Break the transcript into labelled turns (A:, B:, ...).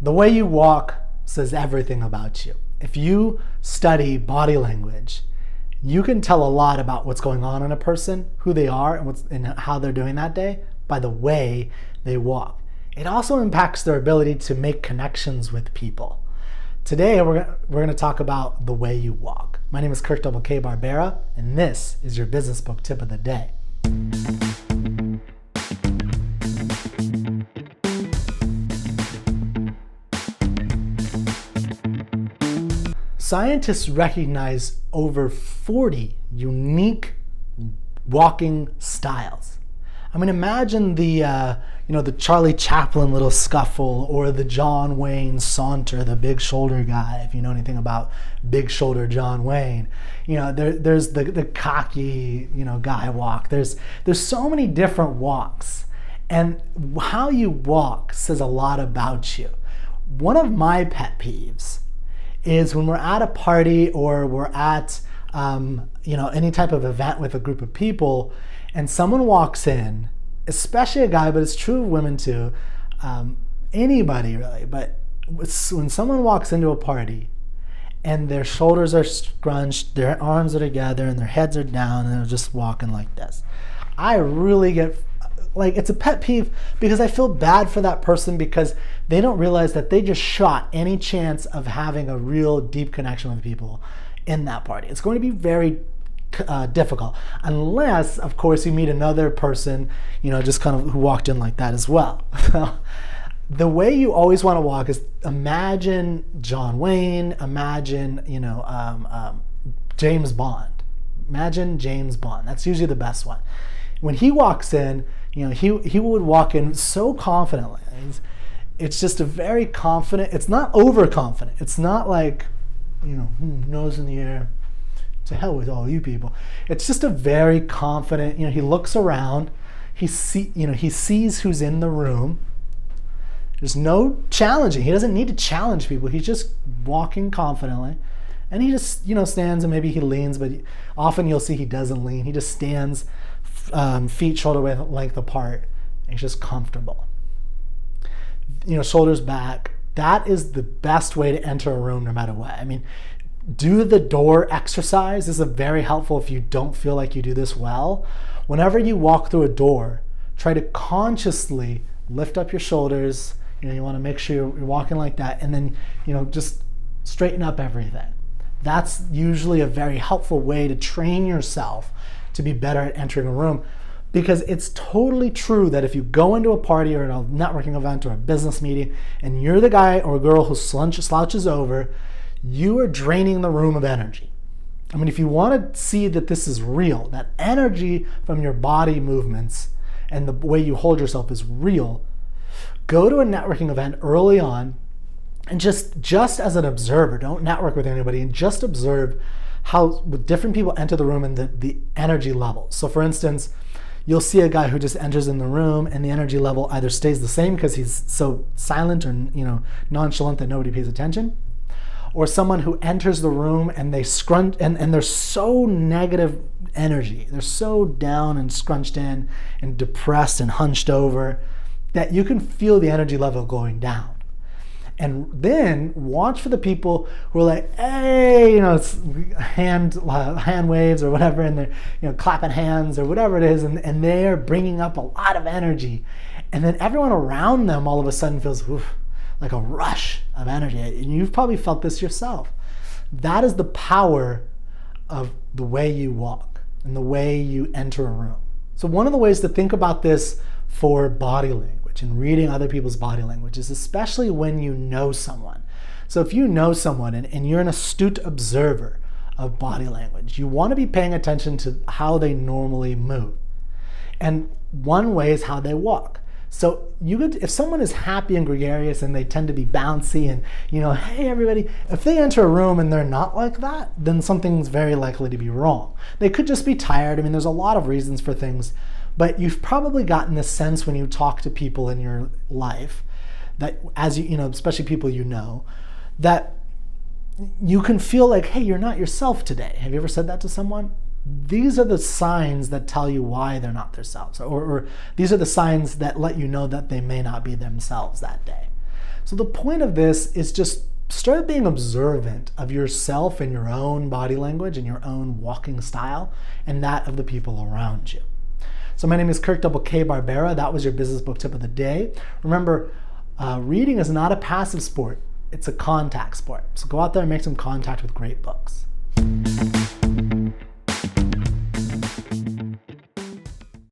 A: The way you walk says everything about you. If you study body language, you can tell a lot about what's going on in a person, who they are, and how they're doing that day by the way they walk. It also impacts their ability to make connections with people. Today, we're going to talk about the way you walk. My name is Kirk K. Barbera, and this is your business book tip of the day. Scientists recognize over 40 unique walking styles. I mean, imagine the Charlie Chaplin little scuffle, or the John Wayne saunter, the big shoulder guy. If you know anything about big shoulder John Wayne, there's the cocky guy walk. There's so many different walks, and how you walk says a lot about you. One of my pet peeves is when we're at a party or we're at any type of event with a group of people, and someone walks in, especially a guy, but it's true of women too, anybody really, but when someone walks into a party and their shoulders are scrunched, their arms are together, and their heads are down, and they're just walking like this, I really get, it's a pet peeve, because I feel bad for that person, because they don't realize that they just shot any chance of having a real deep connection with people in that party. It's going to be very difficult, unless, of course, you meet another person, just kind of who walked in like that as well. The way you always want to walk is imagine John Wayne, imagine, James Bond. Imagine James Bond. That's usually the best one. When he walks in, he would walk in so confidently. It's just a very confident, it's not overconfident. It's not like, nose in the air, to hell with all you people. It's just a very confident, he looks around, he sees who's in the room. There's no challenging. He doesn't need to challenge people. He's just walking confidently. And he just, stands, and maybe he leans, but often you'll see he doesn't lean. He just stands, feet shoulder length apart, and he's just comfortable. Shoulders back. That is the best way to enter a room, no matter what. I mean, do the door exercise. This is very helpful if you don't feel like you do this well. Whenever you walk through a door, try to consciously lift up your shoulders. You want to make sure you're walking like that, and then just straighten up everything. That's usually a very helpful way to train yourself to be better at entering a room, because it's totally true that if you go into a party or a networking event or a business meeting and you're the guy or girl who slouches over, you are draining the room of energy. I mean, if you want to see that this is real, that energy from your body movements and the way you hold yourself is real, go to a networking event early on and just as an observer, don't network with anybody, and just observe how different people enter the room and the energy level. So for instance, you'll see a guy who just enters in the room and the energy level either stays the same because he's so silent or nonchalant that nobody pays attention, or someone who enters the room and they scrunch and they're so negative energy, they're so down and scrunched in and depressed and hunched over that you can feel the energy level going down. And then watch for the people who are like, hey, hand waves or whatever, and they're clapping hands or whatever it is, and they're bringing up a lot of energy. And then everyone around them all of a sudden feels like a rush of energy. And you've probably felt this yourself. That is the power of the way you walk and the way you enter a room. So one of the ways to think about this for body language and reading other people's body language is especially when you know someone. So if you know someone and you're an astute observer of body language, you want to be paying attention to how they normally move. And one way is how they walk. So if someone is happy and gregarious and they tend to be bouncy and, hey everybody, if they enter a room and they're not like that, then something's very likely to be wrong. They could just be tired. I mean, there's a lot of reasons for things, but you've probably gotten this sense when you talk to people in your life that especially people that you can feel like, hey, you're not yourself today. Have you ever said that to someone? These are the signs that tell you why they're not themselves, or these are the signs that let you know that they may not be themselves that day. So the point of this is just start being observant of yourself and your own body language and your own walking style and that of the people around you. So my name is Kirk K. Barbera. That was your business book tip of the day. Remember, reading is not a passive sport. It's a contact sport. So go out there and make some contact with great books.